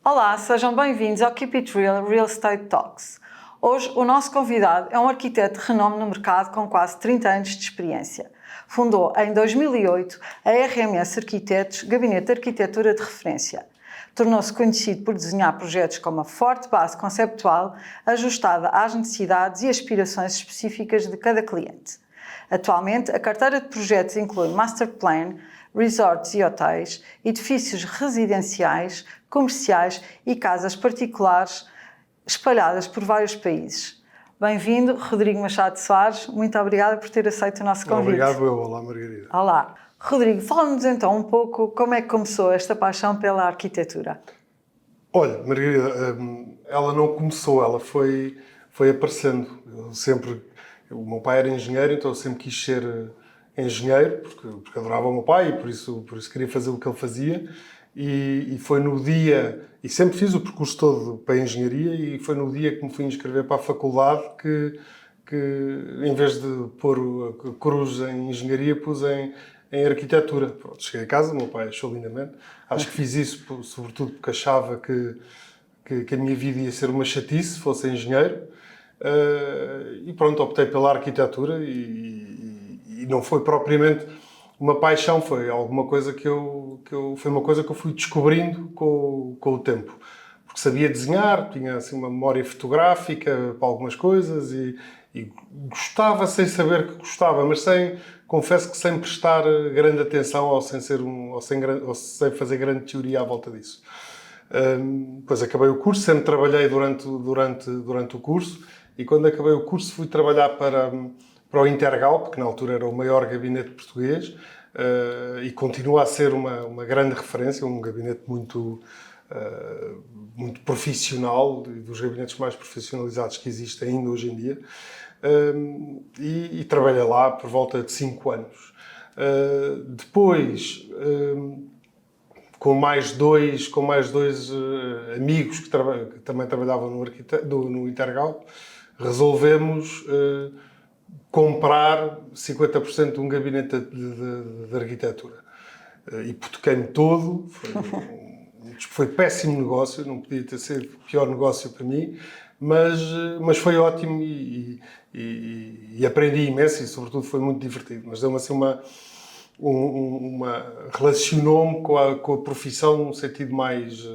Olá, sejam bem-vindos ao Keep It Real Real Estate Talks. Hoje o nosso convidado é um arquiteto de renome no mercado com quase 30 anos de experiência. Fundou em 2008 a RMS Arquitetos, gabinete de arquitetura de referência. Tornou-se conhecido por desenhar projetos com uma forte base conceptual ajustada às necessidades e aspirações específicas de cada cliente. Atualmente, a carteira de projetos inclui master plan, resorts e hotéis, edifícios residenciais, comerciais e casas particulares espalhadas por vários países. Bem-vindo, Rodrigo Machado Soares. Muito obrigada por ter aceito o nosso convite. Obrigado, eu. Olá, Margarida. Olá. Rodrigo, fala-nos então um pouco como é que começou esta paixão pela arquitetura. Olha, Margarida, ela não começou, ela foi aparecendo. O meu pai era engenheiro, então eu sempre quis ser engenheiro, porque adorava o meu pai e por isso queria fazer o que ele fazia. E foi no dia, e sempre fiz o percurso todo para a engenharia, e foi no dia que me fui inscrever para a faculdade que em vez de pôr a cruz em engenharia, pus em arquitetura. Pronto, cheguei a casa, o meu pai achou lindamente. Acho que fiz isso sobretudo porque achava que a minha vida ia ser uma chatice se fosse engenheiro. E pronto, optei pela arquitetura e não foi propriamente uma paixão, foi alguma coisa foi uma coisa que eu fui descobrindo com o tempo. Porque sabia desenhar, tinha assim uma memória fotográfica para algumas coisas e gostava sem saber que gostava, mas confesso que sem prestar grande atenção ou sem fazer grande teoria à volta disso. Depois acabei o curso, sempre trabalhei durante o curso, e quando acabei o curso fui trabalhar para o Intergalp, que na altura era o maior gabinete português, e continua a ser uma grande referência, um gabinete muito profissional, dos gabinetes mais profissionalizados que existem ainda hoje em dia, e trabalhei lá por volta de 5 anos. Depois, com mais dois amigos que também trabalhavam no Intergalp, resolvemos comprar 50% de um gabinete de arquitetura. Hipotequei-me todo, foi péssimo negócio, não podia ter sido o pior negócio para mim, mas foi ótimo e aprendi imenso e, sobretudo, foi muito divertido. Mas deu-me assim relacionou-me com a profissão num sentido mais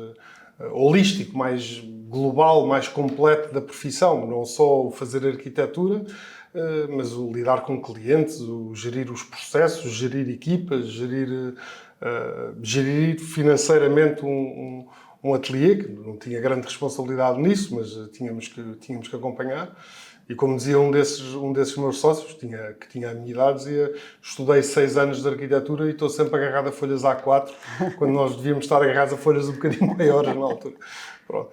holístico, mais global, mais completo da profissão. Não só o fazer arquitetura, mas o lidar com clientes, o gerir os processos, gerir equipas, gerir financeiramente um ateliê, que não tinha grande responsabilidade nisso, mas tínhamos que acompanhar. E como dizia um desses meus sócios, que tinha a minha idade, dizia: estudei 6 anos de arquitetura e estou sempre agarrado a folhas A4, quando nós devíamos estar agarrados a folhas um bocadinho maiores na altura. Pronto.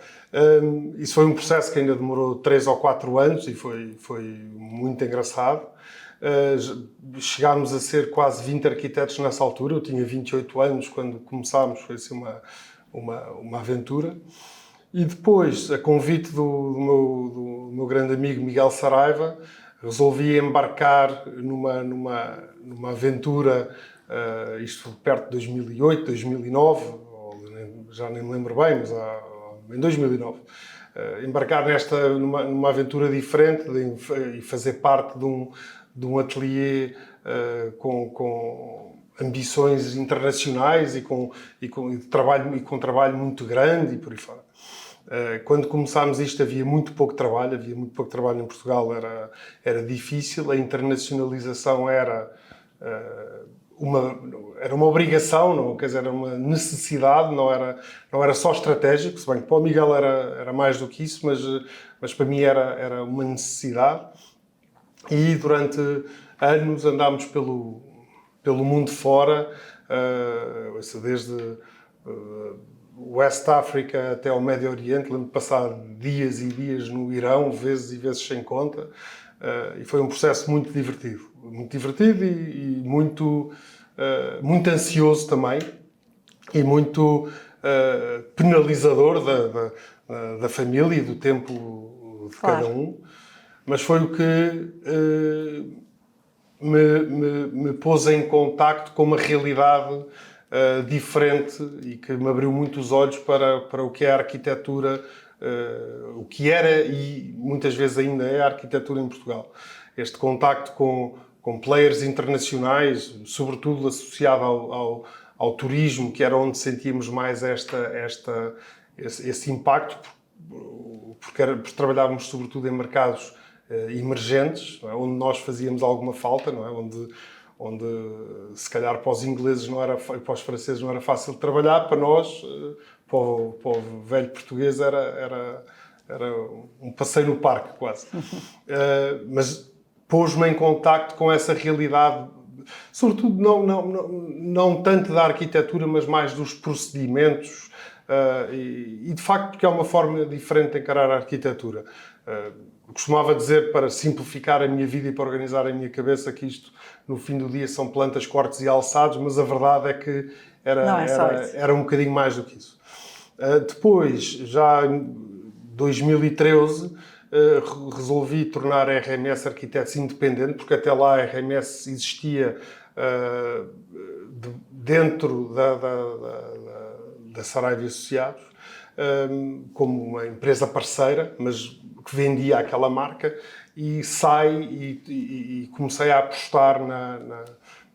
Isso foi um processo que ainda demorou 3 ou 4 anos e foi muito engraçado. Chegámos a ser quase 20 arquitetos nessa altura. Eu tinha 28 anos quando começámos, foi assim uma aventura. E depois, a convite do meu grande amigo Miguel Saraiva, resolvi embarcar numa aventura, isto perto de 2008, 2009, já nem me lembro bem, mas em 2009. Embarcar numa aventura diferente e fazer parte de um ateliê com ambições internacionais e com trabalho muito grande e por aí fora. Quando começámos isto havia muito pouco trabalho em Portugal, era difícil, a internacionalização era uma obrigação, não, quer dizer, era uma necessidade, não era só estratégico, se bem que para o Miguel era mais do que isso, mas para mim era uma necessidade. E durante anos andámos pelo mundo fora, desde West África até ao Médio Oriente. Lembro de passar dias e dias no Irão, vezes e vezes sem conta, e foi um processo muito divertido e muito ansioso também, e muito penalizador da família e do tempo de cada um, mas foi o que me pôs em contacto com uma realidade diferente e que me abriu muito os olhos para o que é a arquitetura, o que era e muitas vezes ainda é a arquitetura em Portugal. Este contacto com players internacionais, sobretudo associado ao turismo, que era onde sentíamos mais esse impacto, porque trabalhávamos sobretudo em mercados emergentes, não é? Onde nós fazíamos alguma falta, não é? Onde se calhar para os ingleses não era, para os franceses não era fácil de trabalhar, para nós, para o velho português, era um passeio no parque, quase. Mas pôs-me em contacto com essa realidade, sobretudo não tanto da arquitetura, mas mais dos procedimentos, e de facto porque é uma forma diferente de encarar a arquitetura. Costumava dizer, para simplificar a minha vida e para organizar a minha cabeça, que isto no fim do dia são plantas, cortes e alçados, mas a verdade é que era um bocadinho mais do que isso. Depois, já em 2013, resolvi tornar a RMS Arquitetos independente, porque até lá a RMS existia dentro da Saraiva Associados, como uma empresa parceira, mas que vendia aquela marca, e e comecei a apostar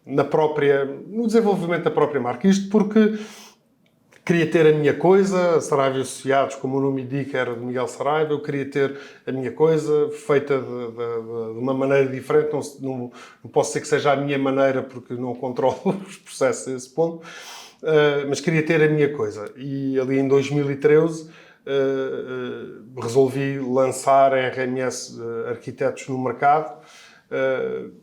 no desenvolvimento da própria marca. Isto porque queria ter a minha coisa, a Saraiva Associados, como o nome indica, era de Miguel Saraiva. Eu queria ter a minha coisa feita de uma maneira diferente. Não posso dizer que seja a minha maneira, porque não controlo os processos a esse ponto, mas queria ter a minha coisa. E ali em 2013 resolvi lançar a RMS Arquitetos no mercado,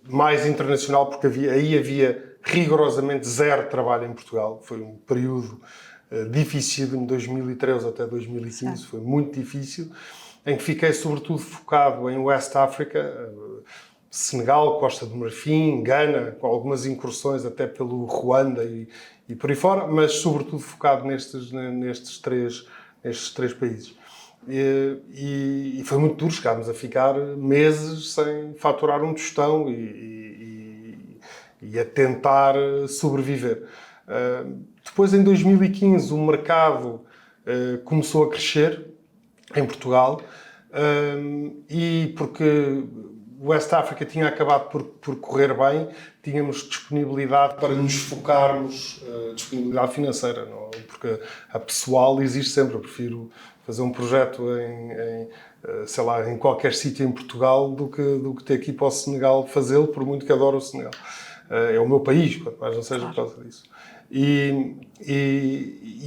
mais internacional, porque aí havia rigorosamente zero trabalho em Portugal. Foi um período difícil, de 2013 até 2015, Sim. Foi muito difícil, em que fiquei sobretudo focado em West África, Senegal, Costa do Marfim, Gana, com algumas incursões até pelo Ruanda e por aí fora, mas sobretudo focado nestes três países. E foi muito duro, chegámos a ficar meses sem faturar um tostão e a tentar sobreviver. Depois, em 2015, o mercado começou a crescer em Portugal, e porque West África tinha acabado por correr bem, tínhamos disponibilidade para nos focarmos, disponibilidade financeira, não? Porque a pessoal existe sempre. Eu prefiro fazer um projeto em qualquer sítio em Portugal do que ter que ir para o Senegal fazê-lo, por muito que adoro o Senegal. É o meu país, quanto mais não seja por causa disso. E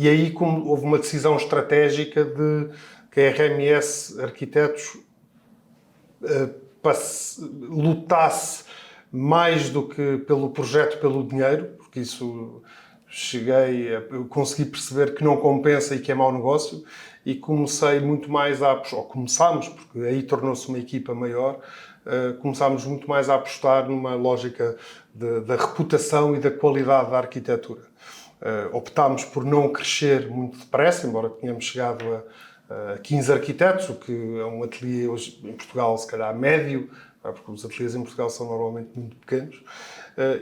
aí, como houve uma decisão estratégica de que a RMS Arquitetos lutasse mais do que pelo projeto, pelo dinheiro, porque isso eu consegui perceber que não compensa e que é mau negócio, e comecei muito mais começámos, porque aí tornou-se uma equipa maior, começámos muito mais a apostar numa lógica da reputação e da qualidade da arquitetura. Optámos por não crescer muito depressa, embora tenhamos chegado a 15 arquitetos, o que é um ateliê hoje em Portugal, se calhar, médio, porque os ateliês em Portugal são normalmente muito pequenos,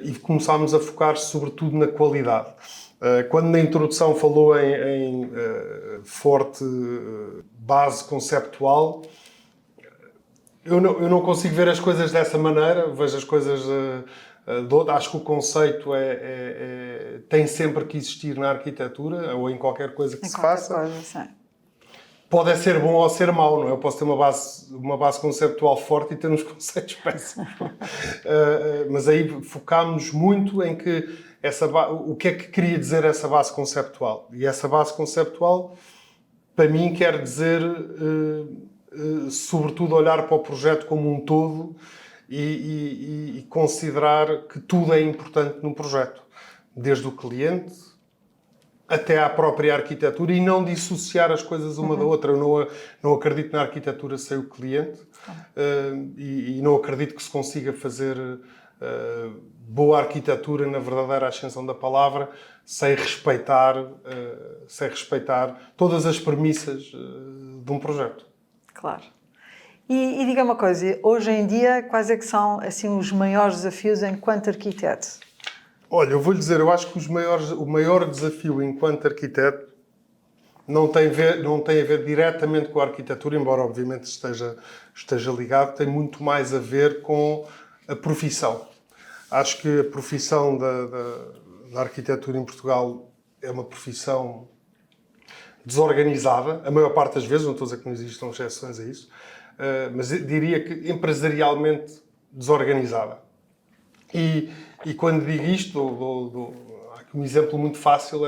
e começámos a focar sobretudo na qualidade. Quando na introdução falou em forte base conceptual, eu não consigo ver as coisas dessa maneira, vejo as coisas acho que o conceito tem sempre que existir na arquitetura ou em qualquer coisa que se faça. Pode ser bom ou ser mau, não é? Eu posso ter uma base conceptual forte e ter uns conceitos péssimos. Mas aí focámos muito em que o que é que queria dizer essa base conceptual. E essa base conceptual, para mim, quer dizer, sobretudo, olhar para o projeto como um todo e considerar que tudo é importante num projeto. Desde o cliente até à própria arquitetura, e não dissociar as coisas uma da outra. Eu não acredito na arquitetura sem o cliente, e não acredito que se consiga fazer boa arquitetura, na verdadeira ascensão da palavra, sem respeitar todas as premissas de um projeto. Claro. E diga uma coisa, hoje em dia, quais é que são assim, os maiores desafios enquanto arquiteto? Olha, eu vou-lhe dizer, eu acho que o maior desafio enquanto arquiteto não tem a ver diretamente com a arquitetura, embora obviamente esteja ligado, tem muito mais a ver com a profissão. Acho que a profissão da arquitetura em Portugal é uma profissão desorganizada, a maior parte das vezes, não estou a dizer que não existam exceções a isso, mas eu diria que empresarialmente desorganizada. E quando digo isto, há aqui um exemplo muito fácil,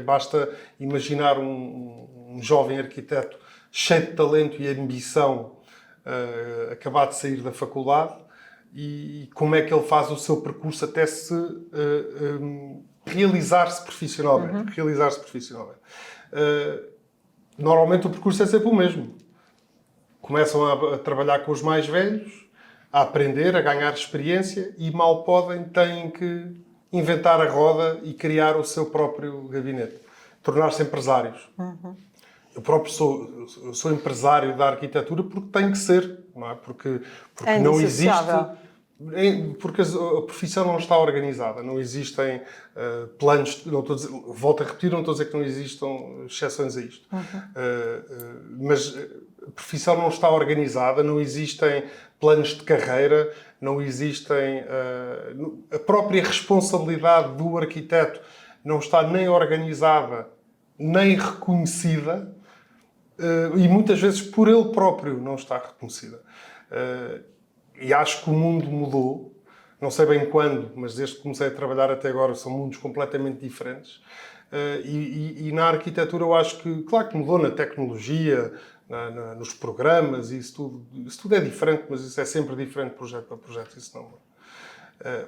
basta imaginar um jovem arquiteto cheio de talento e ambição, acabado de sair da faculdade, e como é que ele faz o seu percurso até se realizar-se profissionalmente. Normalmente o percurso é sempre o mesmo. Começam a trabalhar com os mais velhos, a aprender, a ganhar experiência e mal têm que inventar a roda e criar o seu próprio gabinete. Tornar-se empresários. Eu próprio sou empresário da arquitetura porque tenho que ser, não é? Porque não existe... Porque a profissão não está organizada, não existem planos, volto a repetir, não estou a dizer que não existam exceções a isto, mas a profissão não está organizada, não existem planos de carreira, não existem... a própria responsabilidade do arquiteto não está nem organizada, nem reconhecida, e muitas vezes por ele próprio não está reconhecida. E acho que o mundo mudou, não sei bem quando, mas desde que comecei a trabalhar até agora são mundos completamente diferentes. E na arquitetura eu acho que, claro que mudou na tecnologia, nos programas, e isso tudo é diferente, mas isso é sempre diferente projeto para projeto. Isso não...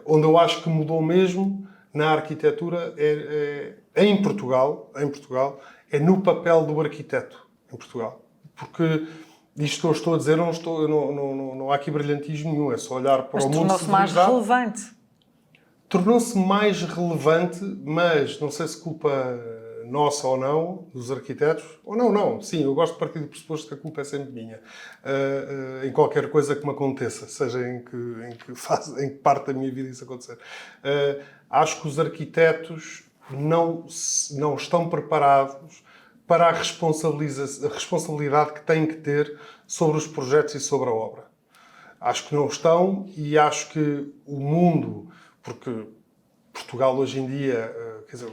onde eu acho que mudou mesmo na arquitetura em Portugal, é no papel do arquiteto em Portugal. Porque isto que eu estou a dizer, não há aqui brilhantismo nenhum, é só olhar para o mundo civilizado. Mas tornou-se mais relevante. Tornou-se mais relevante, mas não sei se culpa nossa ou não, dos arquitetos, ou não. Sim, eu gosto de partir do pressuposto que a culpa é sempre minha. Em qualquer coisa que me aconteça, seja em que parte da minha vida isso acontecer. Acho que os arquitetos não estão preparados para a responsabilidade que têm que ter sobre os projetos e sobre a obra. Acho que não estão e acho que o mundo, porque Portugal hoje em dia, quer dizer,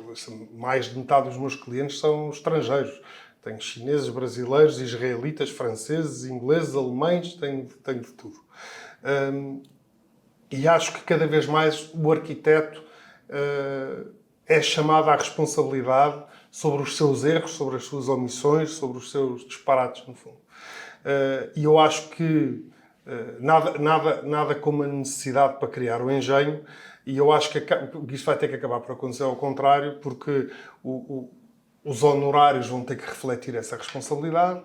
mais de metade dos meus clientes são estrangeiros. Tenho chineses, brasileiros, israelitas, franceses, ingleses, alemães, tenho de tudo. E acho que cada vez mais o arquiteto é chamado à responsabilidade sobre os seus erros, sobre as suas omissões, sobre os seus disparates, no fundo. E eu acho que nada como a necessidade para criar o engenho, e eu acho que isso vai ter que acabar por acontecer ao contrário, porque os honorários vão ter que refletir essa responsabilidade,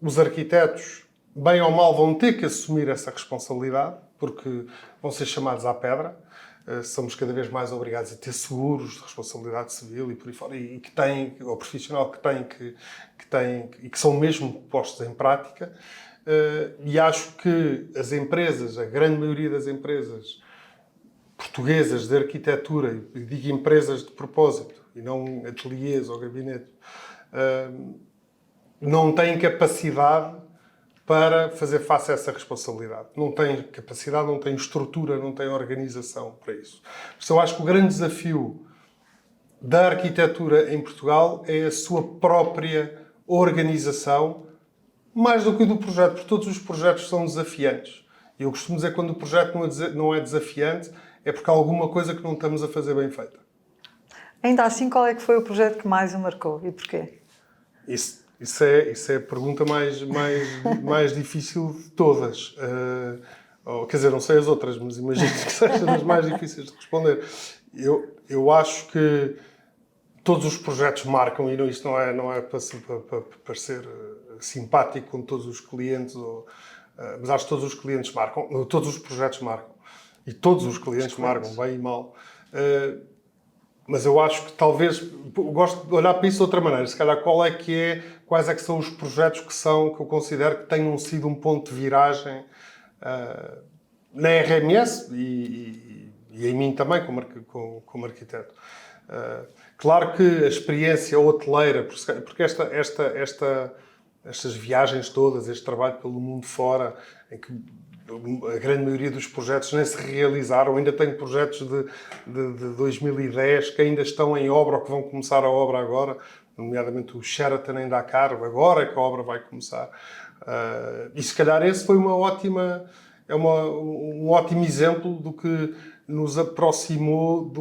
os arquitetos, bem ou mal, vão ter que assumir essa responsabilidade, porque vão ser chamados à pedra. Somos cada vez mais obrigados a ter seguros de responsabilidade civil e por aí fora, e que têm, ou profissional que têm, e que são mesmo postos em prática. E acho que as empresas, a grande maioria das empresas portuguesas de arquitetura, e digo empresas de propósito, e não ateliês ou gabinetes, não têm capacidade para fazer face a essa responsabilidade. Não tem capacidade, não tem estrutura, não tem organização para isso. Por isso eu acho que o grande desafio da arquitetura em Portugal é a sua própria organização, mais do que o do projeto, porque todos os projetos são desafiantes. E eu costumo dizer que quando o projeto não é desafiante, é porque há alguma coisa que não estamos a fazer bem feita. Ainda assim, qual é que foi o projeto que mais o marcou e porquê? Isso é a pergunta mais difícil de todas. Quer dizer, não sei as outras, mas imagino que seja das mais difíceis de responder. Eu acho que todos os projetos marcam, e isto não é para parecer simpático com todos os clientes, mas acho que todos os clientes marcam, todos os projetos marcam. E todos os clientes marcam, bem e mal. Mas eu acho que talvez, gosto de olhar para isso de outra maneira, se calhar quais é que são os projetos que eu considero que tenham sido um ponto de viragem na RMS e e em mim também como arquiteto. Claro que a experiência hoteleira, porque estas viagens todas, este trabalho pelo mundo fora, em que a grande maioria dos projetos nem se realizaram, ainda tenho projetos de 2010 que ainda estão em obra ou que vão começar a obra agora, nomeadamente o Sheraton em Dakar, agora é que a obra vai começar. E se calhar esse foi um ótimo exemplo do que nos aproximou de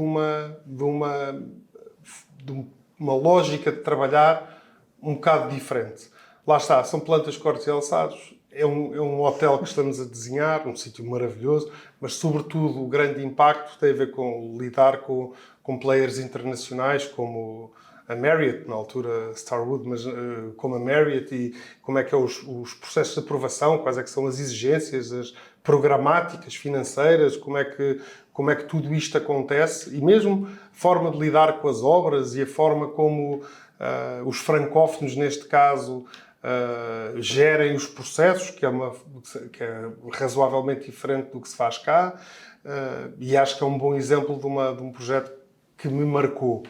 uma lógica de trabalhar um bocado diferente. Lá está, são plantas, cortes e alçados, é um hotel que estamos a desenhar, um sítio maravilhoso, mas sobretudo o grande impacto tem a ver com lidar com players internacionais como a Marriott, na altura Starwood, mas como a Marriott, e como é que é os processos de aprovação, quais é que são as exigências, as programáticas financeiras, como é que tudo isto acontece, e mesmo a forma de lidar com as obras e a forma como os francófonos, neste caso, gerem os processos, que é razoavelmente diferente do que se faz cá, e acho que é um bom exemplo de um projeto que me marcou.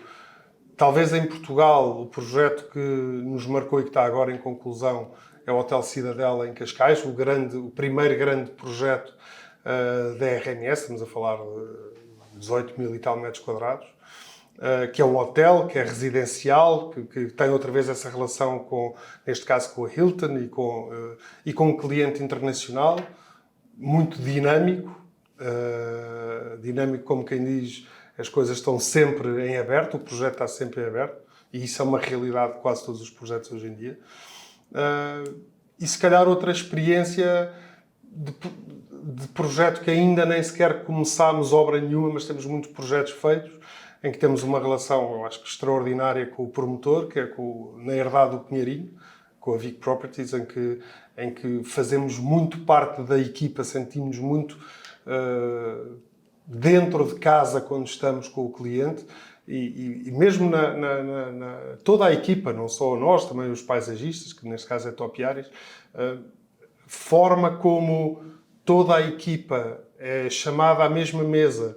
Talvez em Portugal, o projeto que nos marcou e que está agora em conclusão é o Hotel Cidadela em Cascais, o primeiro grande projeto da RMS, estamos a falar de 18 mil e tal metros quadrados, que é um hotel, que é residencial, que tem outra vez essa relação, neste caso, com a Hilton e com um cliente internacional, muito dinâmico, dinâmico como quem diz, as coisas estão sempre em aberto, o projeto está sempre em aberto, e isso é uma realidade de quase todos os projetos hoje em dia. E se calhar outra experiência de projeto que ainda nem sequer começámos obra nenhuma, mas temos muitos projetos feitos, em que temos uma relação, eu acho que extraordinária com o promotor, que é na herdade do Pinheirinho, com a Vic Properties, em que fazemos muito parte da equipa, sentimos muito dentro de casa quando estamos com o cliente, e mesmo toda a equipa, não só nós, também os paisagistas, que neste caso é Topiaris, forma como toda a equipa é chamada à mesma mesa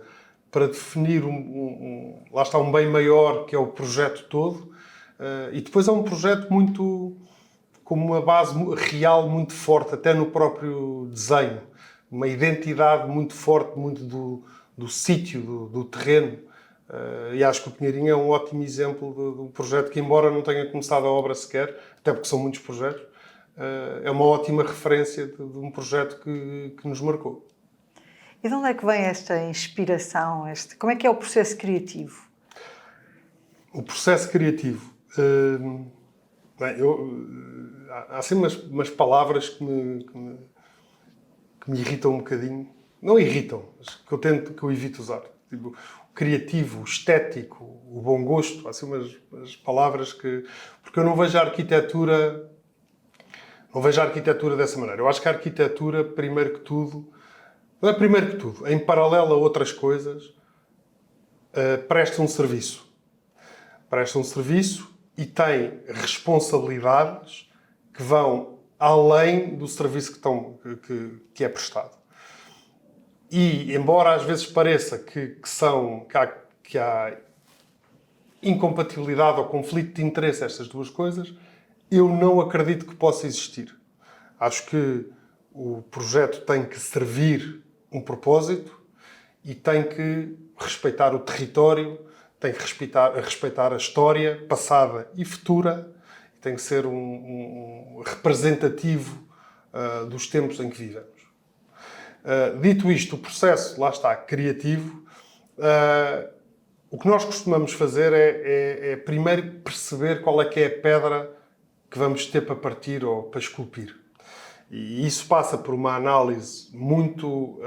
para definir lá está, um bem maior, que é o projeto todo, e depois é um projeto com uma base real muito forte, até no próprio desenho, uma identidade muito forte, muito do sítio, do terreno, e acho que o Pinheirinho é um ótimo exemplo de um projeto que, embora não tenha começado a obra sequer, até porque são muitos projetos, é uma ótima referência de um projeto que nos marcou. E de onde é que vem esta inspiração? Como é que é o processo criativo? O processo criativo. Há assim umas palavras que me irritam um bocadinho. Não irritam, mas que eu evito usar. Tipo, o criativo, o estético, o bom gosto. Há assim umas palavras que... Porque eu não vejo a arquitetura dessa maneira. Eu acho que a arquitetura, primeiro que tudo, não é primeiro que tudo, em paralelo a outras coisas, presta um serviço. Presta um serviço e tem responsabilidades que vão além do serviço que é prestado. E, embora às vezes pareça que há incompatibilidade ou conflito de interesse a estas duas coisas, eu não acredito que possa existir. Acho que o projeto tem que servir um propósito e tem que respeitar o território, tem que respeitar a história passada e futura, e tem que ser um representativo dos tempos em que vivemos. Dito isto, o processo, lá está, criativo, o que nós costumamos fazer é primeiro perceber qual é que é a pedra que vamos ter para partir ou para esculpir. E isso passa por uma análise muito,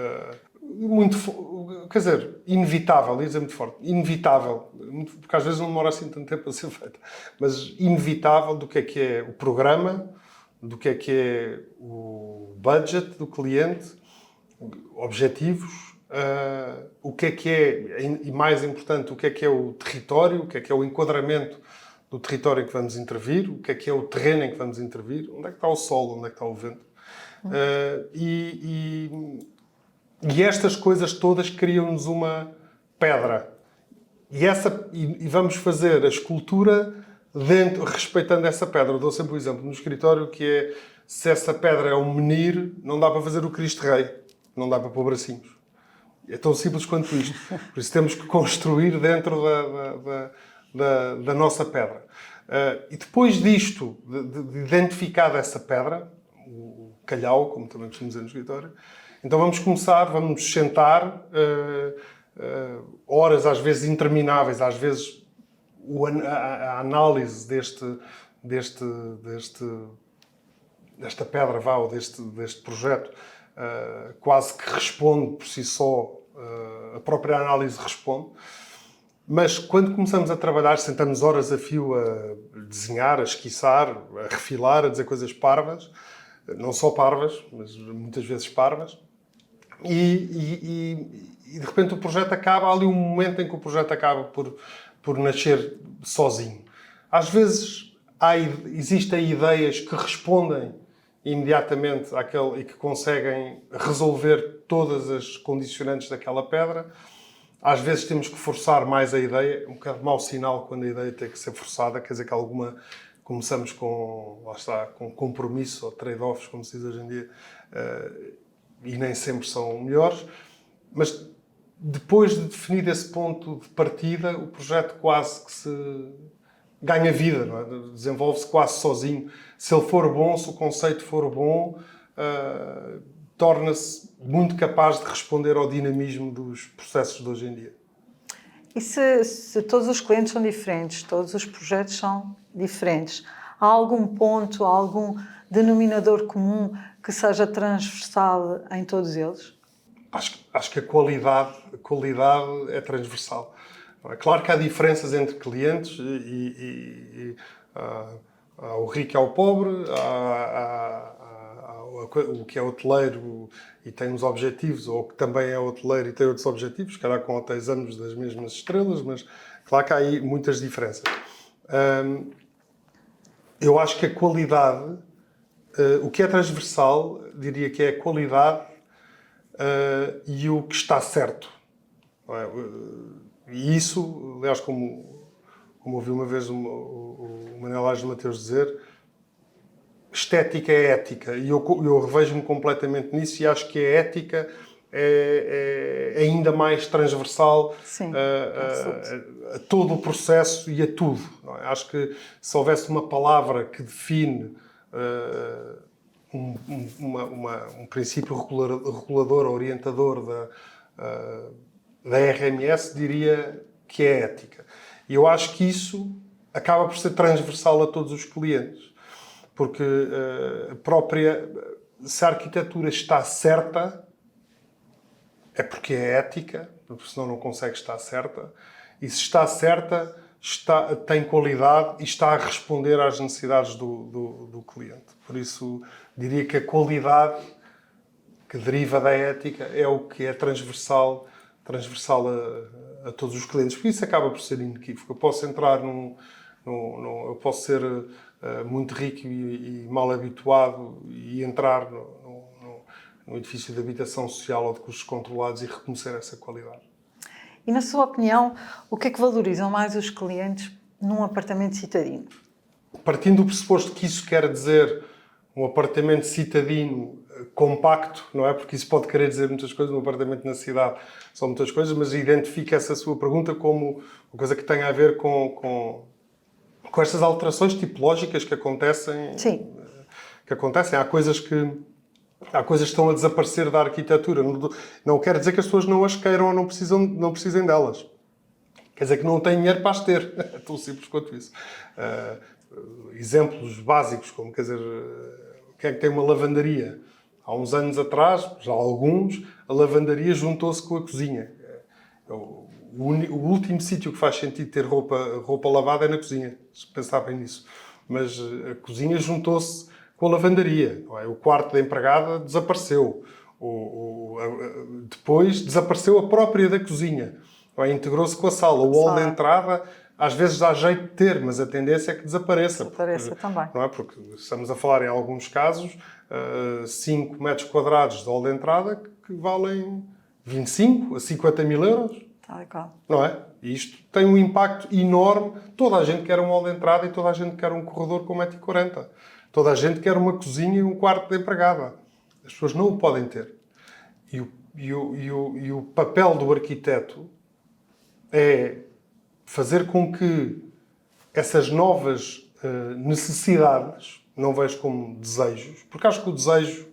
quer dizer, inevitável, ia dizer muito forte, inevitável, porque às vezes não demora assim tanto tempo a ser feita, mas inevitável do que é o programa, do que é o budget do cliente, objetivos, o que é, e mais importante, o que é o território, o que é o enquadramento do território em que vamos intervir, o que é o terreno em que vamos intervir, onde é que está o solo, onde é que está o vento. E estas coisas todas criam-nos uma pedra. E vamos fazer a escultura respeitando essa pedra. Eu dou sempre um exemplo no escritório que é, se essa pedra é um menir, não dá para fazer o Cristo Rei. Não dá para pôr bracinhos. É tão simples quanto isto. Por isso temos que construir dentro da nossa pedra. E depois disto, de identificada essa pedra, o calhau, como também costumamos dizer no escritório, então vamos começar, vamos nos sentar, horas às vezes intermináveis, às vezes a análise desta pedra, ou deste projeto, quase que responde por si só, a própria análise responde. Mas quando começamos a trabalhar, sentamos horas a fio a desenhar, a esquiçar, a refilar, a dizer coisas parvas, não só parvas, mas muitas vezes parvas, e de repente o projeto acaba, há ali um momento em que o projeto acaba por nascer sozinho. Às vezes existem ideias que respondem imediatamente àquele e que conseguem resolver todas as condicionantes daquela pedra. Às vezes temos que forçar mais a ideia, é um bocado mau sinal quando a ideia tem que ser forçada, quer dizer que começamos com compromisso ou trade-offs, como se diz hoje em dia, e nem sempre são melhores, mas depois de definido esse ponto de partida, o projeto quase que se ganha vida, não é? Desenvolve-se quase sozinho. Se ele for bom, se o conceito for bom, torna-se muito capaz de responder ao dinamismo dos processos de hoje em dia. E se todos os clientes são diferentes, todos os projetos são diferentes, há algum ponto, algum denominador comum que seja transversal em todos eles? Acho que a qualidade é transversal. É claro que há diferenças entre clientes há o rico e há o pobre, há o que é hoteleiro e tem uns objetivos, ou que também é hoteleiro e tem outros objetivos, calhar com hotéis ambos das mesmas estrelas, mas claro que há aí muitas diferenças. Eu acho que a qualidade, o que é transversal, diria que é a qualidade e o que está certo. Não é? E isso, aliás, como ouvi uma vez o Manuel Ângelo Mateus dizer, estética é ética. E eu revejo-me completamente nisso e acho que a ética é ainda mais transversal. Sim, a todo o processo e a tudo. Não é? Acho que se houvesse uma palavra que define um princípio regulador, orientador da RMS, diria que é ética. E eu acho que isso acaba por ser transversal a todos os clientes. Porque se a arquitetura está certa, é porque é ética, porque senão não consegue estar certa. E se está certa, tem qualidade e está a responder às necessidades do cliente. Por isso, diria que a qualidade que deriva da ética é o que é transversal a todos os clientes. Por isso acaba por ser inequívoco. Eu posso entrar eu posso ser muito rico e mal habituado e entrar num edifício de habitação social ou de custos controlados e reconhecer essa qualidade. E, na sua opinião, o que é que valorizam mais os clientes num apartamento citadino? Partindo do pressuposto que isso quer dizer um apartamento citadino compacto, não é? Porque isso pode querer dizer muitas coisas, um apartamento na cidade são muitas coisas, mas identifica essa sua pergunta como uma coisa que tem a ver com estas alterações tipológicas que acontecem. Sim. Há coisas que estão a desaparecer da arquitetura. Não quer dizer que as pessoas não as queiram ou não precisem delas. Quer dizer que não têm dinheiro para as ter. É tão simples quanto isso. Exemplos básicos, como, quer dizer, quem é que tem uma lavandaria? Há uns anos atrás, já alguns, a lavandaria juntou-se com a cozinha. O último sítio que faz sentido ter roupa lavada é na cozinha, se pensar bem nisso. Mas a cozinha juntou-se com a lavandaria. Não é? O quarto da empregada desapareceu. Depois desapareceu a própria da cozinha. Integrou-se com a sala. O hall de entrada às vezes dá jeito de ter, mas a tendência é que desapareça. Desapareça também. Não é? Porque estamos a falar, em alguns casos, 5 metros quadrados de hall de entrada que valem 25 a 50 mil euros. Tal e qual. Não é? E isto tem um impacto enorme. Toda a gente quer um hall de entrada e toda a gente quer um corredor com 1,40 m. Toda a gente quer uma cozinha e um quarto de empregada. As pessoas não o podem ter. E o papel do arquiteto é fazer com que essas novas necessidades, não vejo como desejos, porque acho que o desejo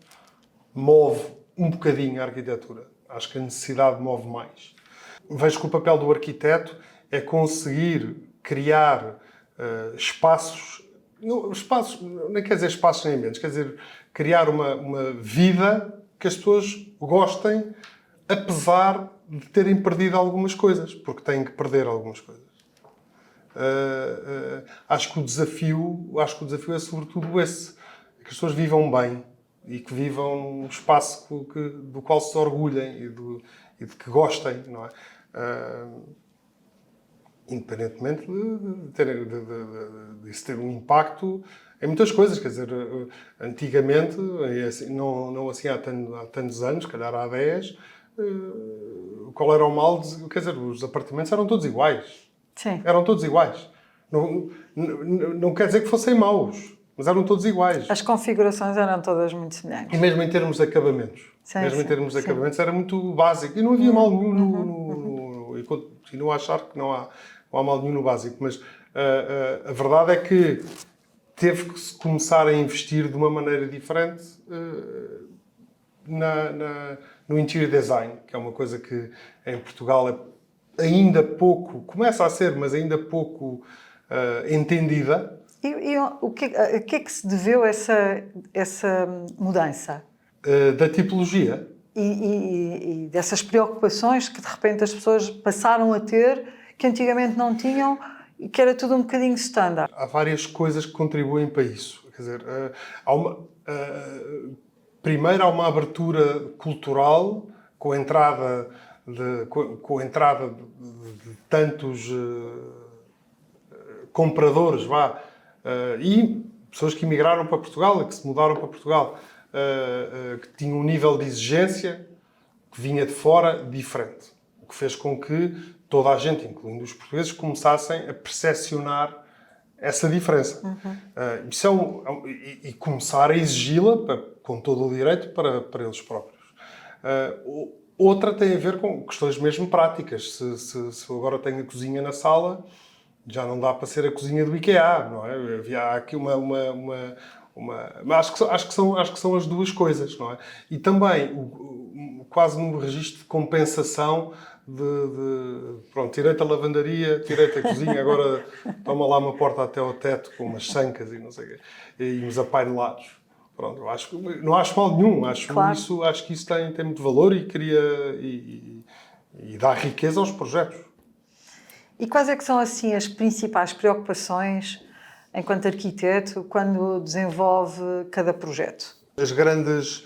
move um bocadinho a arquitetura. Acho que a necessidade move mais. Vejo que o papel do arquiteto é conseguir criar espaços, não quer dizer espaços nem ambientes, quer dizer criar uma vida que as pessoas gostem, apesar de terem perdido algumas coisas, porque têm que perder algumas coisas. Acho que o desafio é sobretudo esse, que as pessoas vivam bem e que vivam um espaço do qual se orgulhem e de que gostem, não é? Independentemente de isso ter um impacto em muitas coisas, quer dizer, antigamente, não assim há tantos anos, se calhar há 10, qual era o mal? Quer dizer, os apartamentos eram todos iguais. Sim. Eram todos iguais. Não quer dizer que fossem maus, mas eram todos iguais. As configurações eram todas muito semelhantes. E mesmo em termos de acabamentos. Em termos de acabamentos era muito básico. E não havia mal nenhum e continuo a achar que não há mal nenhum no básico. Mas a verdade é que teve que se começar a investir de uma maneira diferente no interior design, que é uma coisa que em Portugal é ainda pouco, começa a ser, mas ainda pouco entendida. E a que é que se deveu essa mudança? Da tipologia. E dessas preocupações que de repente as pessoas passaram a ter, que antigamente não tinham, e que era tudo um bocadinho standard. Há várias coisas que contribuem para isso. Quer dizer, primeiro há uma abertura cultural com a entrada de tantos compradores, e pessoas que emigraram para Portugal e que se mudaram para Portugal, que tinham um nível de exigência que vinha de fora diferente. O que fez com que toda a gente, incluindo os portugueses, começassem a percepcionar essa diferença. E começar a exigi-la, com todo o direito, para eles próprios. Outra tem a ver com questões mesmo práticas. Se eu agora tenho a cozinha na sala, já não dá para ser a cozinha do IKEA, não é? Havia aqui mas acho que são as duas coisas, não é? E também, quase num registro de compensação pronto, tirei-te a lavandaria, tirei-te a cozinha, agora toma lá uma porta até ao teto com umas sancas e não sei o quê, e uns apainelados. Pronto, não acho mal nenhum, acho que isso tem muito valor e dá riqueza aos projetos. E quais é que são, assim, as principais preocupações enquanto arquiteto quando desenvolve cada projeto? As grandes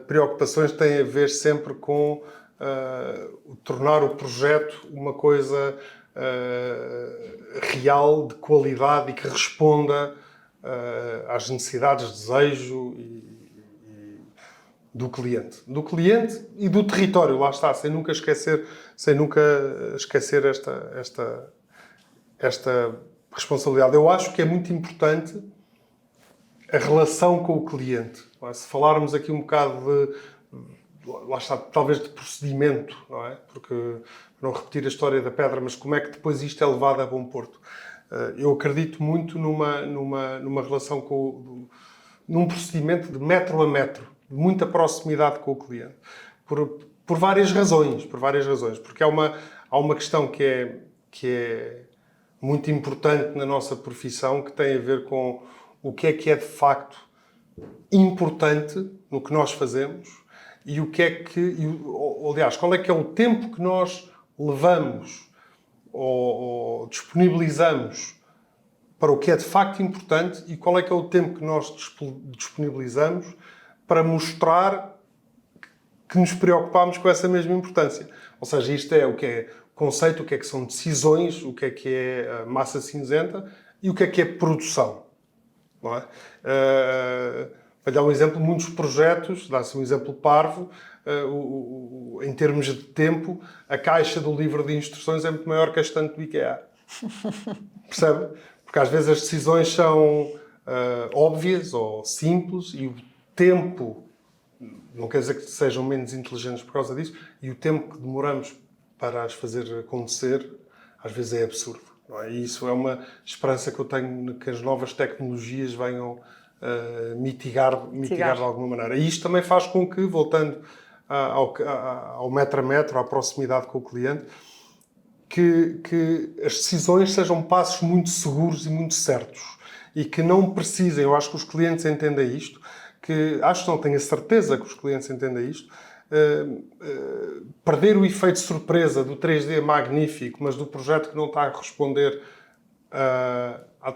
preocupações têm a ver sempre com tornar o projeto uma coisa real, de qualidade e que responda às necessidades, desejo do cliente. Do cliente e do território, lá está, sem nunca esquecer esta responsabilidade. Eu acho que é muito importante a relação com o cliente. Se falarmos aqui um bocado lá está, talvez de procedimento, não é? Porque, não repetir a história da pedra, mas como é que depois isto é levado a bom porto? Eu acredito muito numa relação num procedimento de metro a metro, de muita proximidade com o cliente. Por várias razões. Porque há uma questão que é muito importante na nossa profissão, que tem a ver com o que é de facto importante no que nós fazemos e aliás, qual é que é o tempo que nós levamos ou disponibilizamos para o que é de facto importante e qual é que é o tempo que nós disponibilizamos para mostrar que nos preocupamos com essa mesma importância. Ou seja, isto é o que conceito, o que é que são decisões, o que é a massa cinzenta e o que é produção. Não é? Para dar um exemplo, muitos projetos, dá-se um exemplo parvo, em termos de tempo, a caixa do livro de instruções é muito maior que a estante do IKEA. Percebe? Porque às vezes as decisões são óbvias ou simples e o tempo, não quer dizer que sejam menos inteligentes por causa disso, e o tempo que demoramos para as fazer acontecer, às vezes é absurdo. Não é? E isso é uma esperança que eu tenho que as novas tecnologias venham mitigar de alguma maneira. E isto também faz com que, voltando ao metro a metro, à proximidade com o cliente, que as decisões sejam passos muito seguros e muito certos. E que não precisem, eu acho que os clientes entendem isto, acho que não tenho a certeza que os clientes entendem isto, perder o efeito de surpresa do 3D magnífico, mas do projeto que não está a responder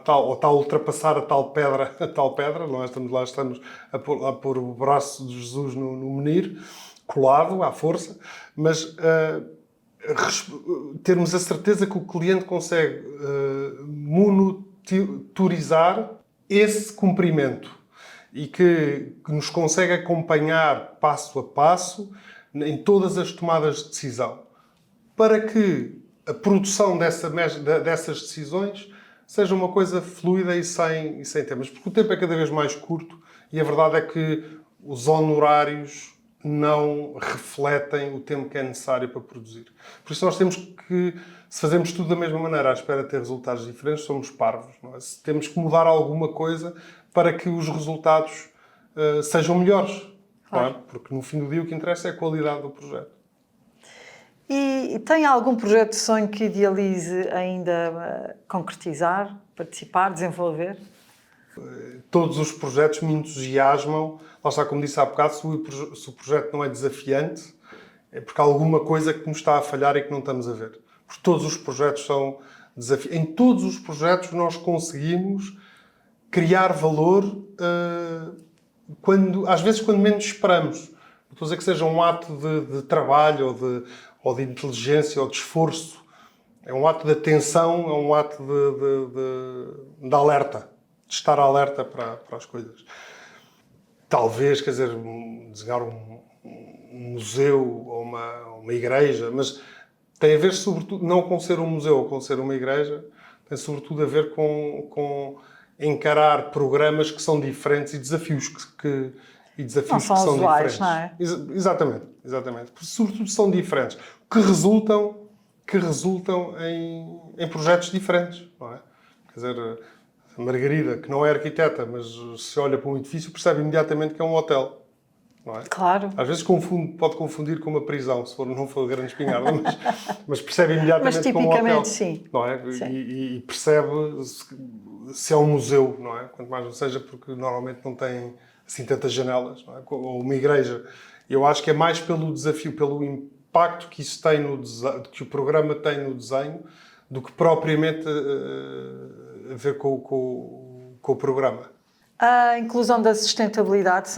ou está a ultrapassar a tal pedra, nós estamos a pôr o braço de Jesus no menir, colado à força, mas termos a certeza que o cliente consegue monitorizar esse cumprimento e que nos consegue acompanhar passo a passo em todas as tomadas de decisão, para que a produção dessas decisões seja uma coisa fluida e sem temas. Porque o tempo é cada vez mais curto e a verdade é que os honorários não refletem o tempo que é necessário para produzir. Por isso nós temos que, se fazemos tudo da mesma maneira à espera de ter resultados diferentes, somos parvos. Não é? Se temos que mudar alguma coisa para que os resultados sejam melhores. Claro. Não é? Porque no fim do dia o que interessa é a qualidade do projeto. E tem algum projeto de sonho que idealize ainda concretizar, participar, desenvolver? Todos os projetos me entusiasmam. Lá está, como disse há bocado, se o projeto não é desafiante, é porque há alguma coisa que nos está a falhar e que não estamos a ver. Porque todos os projetos são desafiantes. Em todos os projetos nós conseguimos criar valor, às vezes quando menos esperamos. Não estou a dizer que seja um ato de trabalho ou de inteligência ou de esforço. É um ato de atenção, é um ato de alerta. De estar alerta para as coisas. Talvez, quer dizer, desenhar um museu ou uma igreja, mas tem a ver sobretudo, não com ser um museu ou com ser uma igreja, tem sobretudo a ver com encarar programas que são diferentes e desafios que são usuais, diferentes. Não é? Exatamente. Porque, sobretudo são diferentes, que resultam em projetos diferentes, não é? Quer dizer, a Margarida, que não é arquiteta, mas se olha para um edifício, percebe imediatamente que é um hotel. Não é? Claro. Às vezes pode confundir com uma prisão, se não for grande espingarda, mas percebe imediatamente como um hotel. Mas tipicamente sim. Não é? E percebe se é um museu, não é? Quanto mais não seja, porque normalmente não tem assim tantas janelas, não é? Ou uma igreja. Eu acho que é mais pelo desafio, pelo impacto que isso tem que o programa tem no desenho, do que propriamente a ver com o programa. A inclusão da sustentabilidade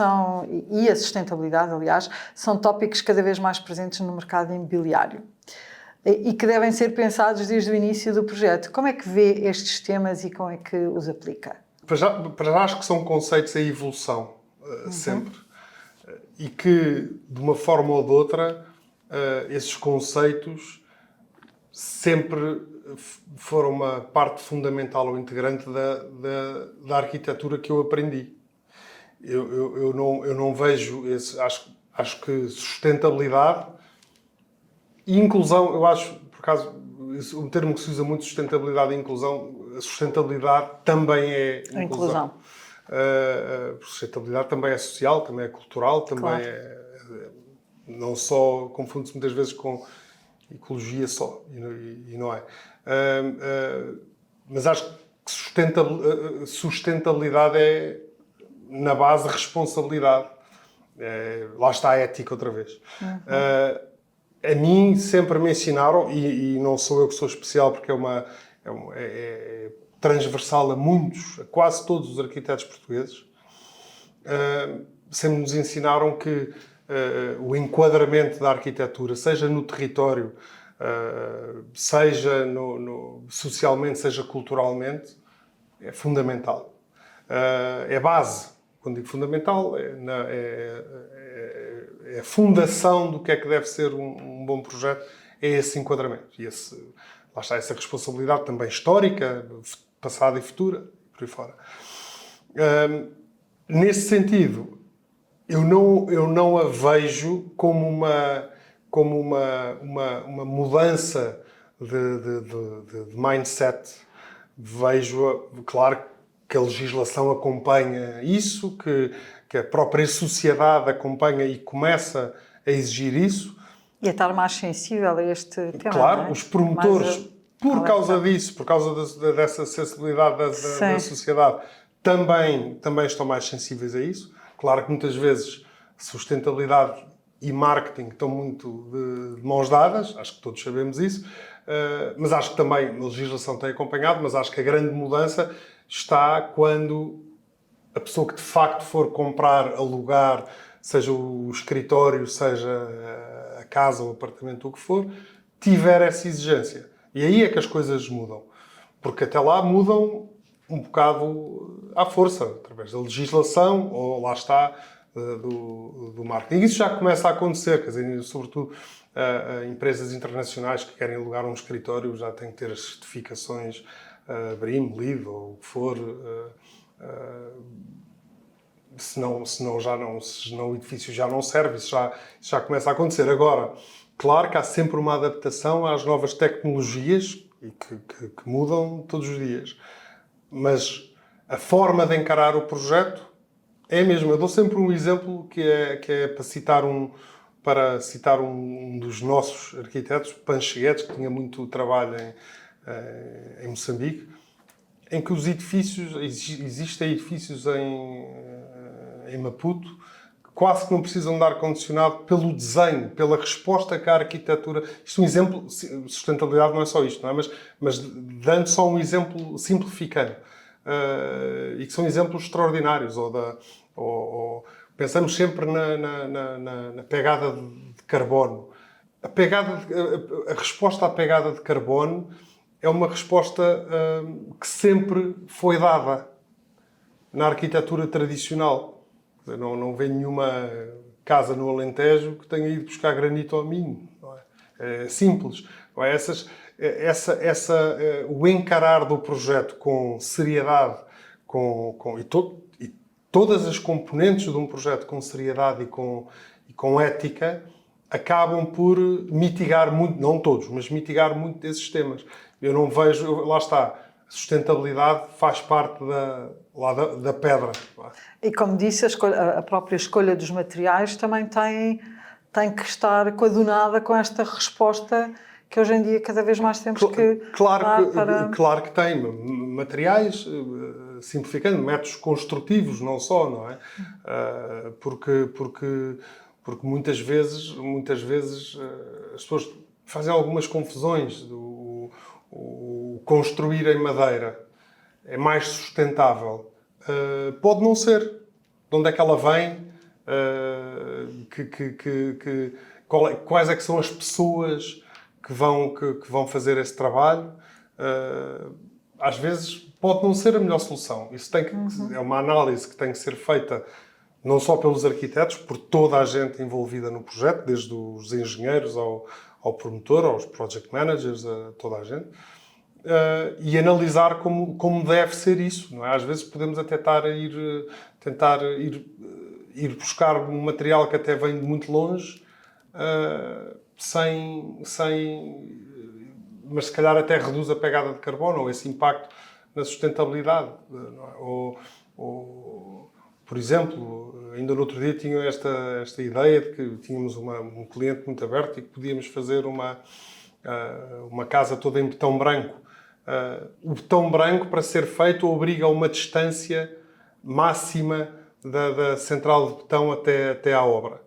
e a sustentabilidade, aliás, são tópicos cada vez mais presentes no mercado imobiliário e que devem ser pensados desde o início do projeto. Como é que vê estes temas e como é que os aplica? Para já acho que são conceitos em evolução, sempre. E que, de uma forma ou de outra, esses conceitos sempre foram uma parte fundamental ou integrante da arquitetura que eu aprendi. Eu não vejo acho que sustentabilidade e inclusão, eu acho, por acaso, um termo que se usa muito, sustentabilidade e inclusão, a sustentabilidade também é inclusão. Sustentabilidade também é social, também é cultural, também claro. Não só, confunde-se muitas vezes com ecologia só, e não é. Mas acho que sustentabilidade é, na base, responsabilidade. Lá está a ética outra vez. A mim sempre me ensinaram, e não sou eu que sou especial, porque é transversal a quase todos os arquitetos portugueses, sempre nos ensinaram que o enquadramento da arquitetura, seja no território, seja socialmente, seja culturalmente, é fundamental. É base. Quando digo fundamental, é a fundação do que é que deve ser um bom projeto, é esse enquadramento. E lá está essa responsabilidade também histórica, passada e futura, por aí fora. Nesse sentido, eu não a vejo como uma mudança de mindset. Vejo, claro, que a legislação acompanha isso, que a própria sociedade acompanha e começa a exigir isso. E a estar mais sensível a este tema. Claro, não é? os promotores, por causa disso, por causa dessa sensibilidade da sociedade, também estão mais sensíveis a isso. Claro que muitas vezes sustentabilidade e marketing estão muito de mãos dadas, acho que todos sabemos isso, mas acho que também a legislação tem acompanhado, mas acho que a grande mudança está quando a pessoa que de facto for comprar, alugar, seja o escritório, seja a casa ou o apartamento, o que for, tiver essa exigência. E aí é que as coisas mudam. Porque até lá mudam um bocado à força, através da legislação, ou lá está, do marketing. E isso já começa a acontecer, quer dizer, sobretudo empresas internacionais que querem alugar um escritório já têm que ter as certificações BREEAM, LEED, ou o que for, senão o edifício já não serve, isso já começa a acontecer. Agora, claro que há sempre uma adaptação às novas tecnologias e que mudam todos os dias. Mas a forma de encarar o projeto é a mesma. Eu dou sempre um exemplo que é para citar um dos nossos arquitetos, Pancheguetes, que tinha muito trabalho em Moçambique, em que os edifícios, existem edifícios em Maputo, que quase que não precisam de ar-condicionado pelo desenho, pela resposta que a arquitetura... Isto é um exemplo, sustentabilidade não é só isto, não é? Mas dando só um exemplo, simplificando, e que são exemplos extraordinários, pensamos sempre na pegada de carbono. A resposta à pegada de carbono é uma resposta que sempre foi dada na arquitetura tradicional. Não vê nenhuma casa no Alentejo que tenha ido buscar granito ao Minho. Não é? É simples. Não é? O encarar do projeto com seriedade e todas as componentes de um projeto com seriedade e com ética acabam por mitigar muito, não todos, mas mitigar muito desses temas. Eu não vejo, lá está, a sustentabilidade faz parte da pedra. E como disse, a própria escolha dos materiais também tem que estar coadunada com esta resposta que hoje em dia cada vez mais temos que dar Claro que tem. Materiais, simplificando, métodos construtivos, não só, não é? Porque muitas vezes as pessoas fazem algumas confusões. O construir em madeira é mais sustentável. Pode não ser. De onde é que ela vem? Quais é que são as pessoas que vão fazer esse trabalho? Às vezes pode não ser a melhor solução. Isso é uma análise que tem que ser feita não só pelos arquitetos, por toda a gente envolvida no projeto, desde os engenheiros ao promotor, aos project managers, a toda a gente, e analisar como deve ser isso. Não é? Às vezes podemos até tentar ir buscar um material que até vem de muito longe, mas se calhar até reduz a pegada de carbono ou esse impacto na sustentabilidade. Não é? Por exemplo, ainda no outro dia tinha esta ideia de que tínhamos um cliente muito aberto e que podíamos fazer uma casa toda em betão branco. O betão branco, para ser feito, obriga a uma distância máxima da central de betão até à obra.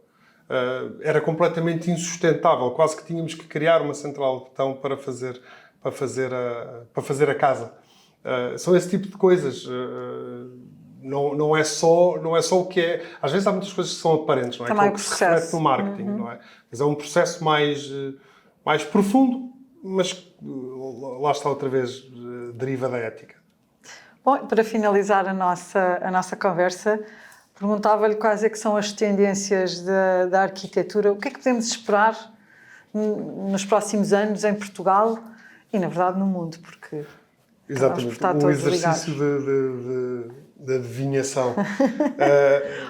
Era completamente insustentável. Quase que tínhamos que criar uma central de betão para fazer a casa. São esse tipo de coisas. Não é só o que é... Às vezes há muitas coisas que são aparentes, não é? Também que se reflete no marketing, não é? Mas é um processo mais profundo, mas lá está outra vez, deriva da ética. Bom, para finalizar a nossa conversa, perguntava-lhe quais é que são as tendências da arquitetura. O que é que podemos esperar nos próximos anos em Portugal e, na verdade, no mundo? Porque exatamente, estar um todos exercício de adivinhação.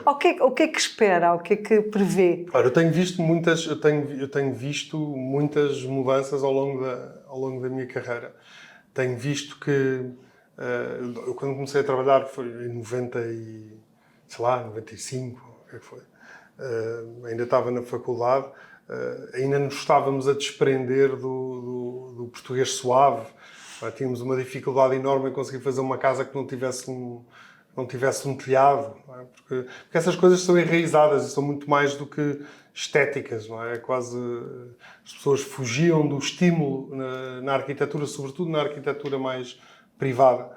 O que é que espera? O que é que prevê? Ora, eu tenho visto muitas mudanças ao longo da minha carreira. Tenho visto que eu quando comecei a trabalhar foi em 95, o que é que foi? Ainda estava na faculdade, ainda nos estávamos a desprender do português suave. Tínhamos uma dificuldade enorme em conseguir fazer uma casa que não tivesse um telhado, não é? Porque essas coisas são enraizadas e são muito mais do que estéticas, não é? Quase as pessoas fugiam do estímulo na arquitetura, sobretudo na arquitetura mais privada.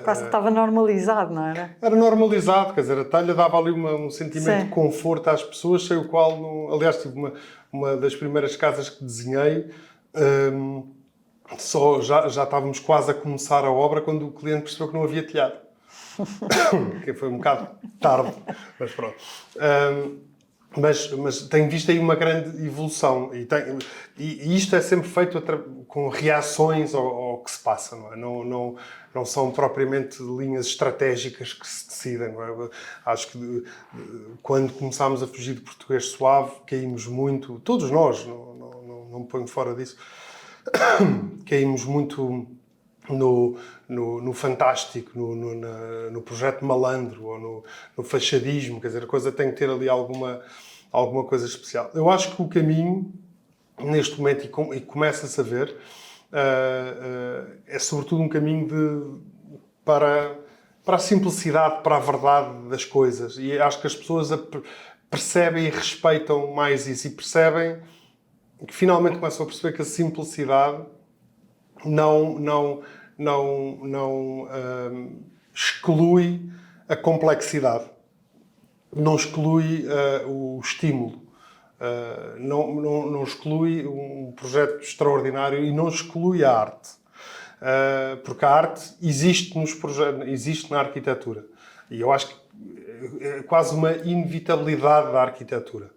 Quase que estava normalizado, não era? Era normalizado, quer dizer, a telha dava ali um sentimento Sim. de conforto às pessoas, sem o qual, aliás, tive uma das primeiras casas que desenhei, já estávamos quase a começar a obra quando o cliente percebeu que não havia telhado. Que foi um bocado tarde, mas pronto. Mas tenho visto aí uma grande evolução e isto é sempre feito com reações ao que se passa, não é? Não são propriamente linhas estratégicas que se decidem, não é? Acho que quando começámos a fugir de português suave, caímos muito, todos nós, não me ponho fora disso, caímos muito no fantástico, no projeto malandro ou no fachadismo, quer dizer, a coisa tem que ter ali alguma coisa especial. Eu acho que o caminho, neste momento, e começa-se a ver, é sobretudo um caminho para a simplicidade, para a verdade das coisas. E acho que as pessoas percebem e respeitam mais isso e percebem que finalmente começam a perceber que a simplicidade não exclui a complexidade, não exclui o estímulo, não exclui um projeto extraordinário e não exclui a arte. Porque a arte existe existe na arquitetura. E eu acho que é quase uma inevitabilidade da arquitetura.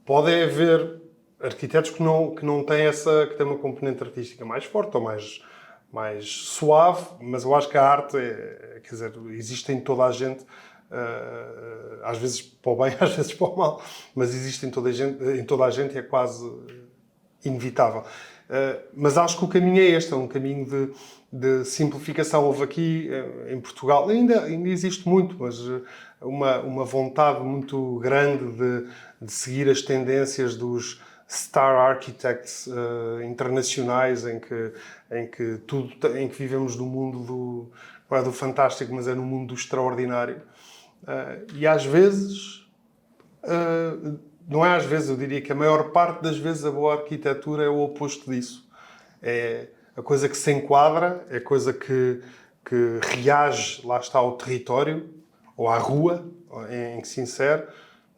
Pode haver arquitetos que não têm que têm uma componente artística mais forte ou mais suave, mas eu acho que a arte, quer dizer, existe em toda a gente, às vezes para o bem, às vezes para o mal, mas existe em toda a gente e é quase inevitável. Mas acho que o caminho é este, é um caminho de simplificação. Houve aqui, em Portugal, ainda existe muito, mas uma vontade muito grande de seguir as tendências dos star architects internacionais, em que vivemos no mundo não é do fantástico, mas é no mundo do extraordinário. E às vezes, não é às vezes, eu diria que a maior parte das vezes a boa arquitetura é o oposto disso. É a coisa que se enquadra, é a coisa que reage, lá está, ao território, ou à rua, em que se insere,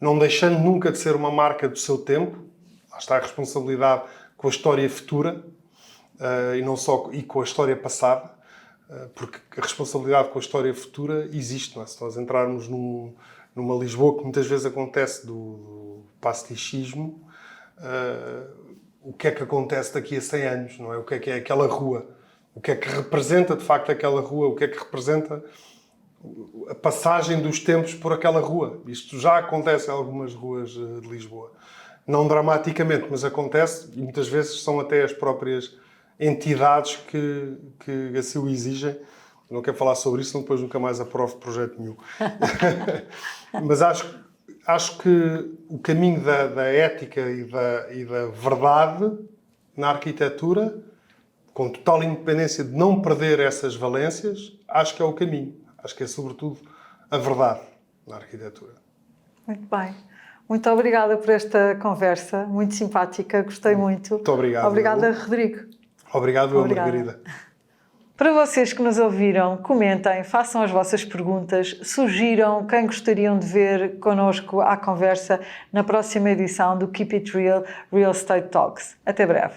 não deixando nunca de ser uma marca do seu tempo. Lá está a responsabilidade com a história futura e não só com a história passada, porque a responsabilidade com a história futura existe, não é? Se nós entrarmos numa Lisboa que muitas vezes acontece do pastichismo, o que é que acontece daqui a 100 anos, não é? O que é aquela rua? O que é que representa de facto aquela rua? O que é que representa a passagem dos tempos por aquela rua? Isto já acontece em algumas ruas de Lisboa. Não dramaticamente, mas acontece e muitas vezes são até as próprias entidades que assim o exigem. Não quero falar sobre isso, senão depois nunca mais aprovo projeto nenhum. Mas acho que o caminho da ética e da verdade na arquitetura, com total independência de não perder essas valências, acho que é o caminho. Acho que é sobretudo a verdade na arquitetura. Muito bem. Muito obrigada por esta conversa, muito simpática, gostei muito. Muito obrigado. Obrigada, Rodrigo. Obrigado, Margarida. Para vocês que nos ouviram, comentem, façam as vossas perguntas, sugiram quem gostariam de ver connosco à conversa na próxima edição do Keep It Real Real Estate Talks. Até breve.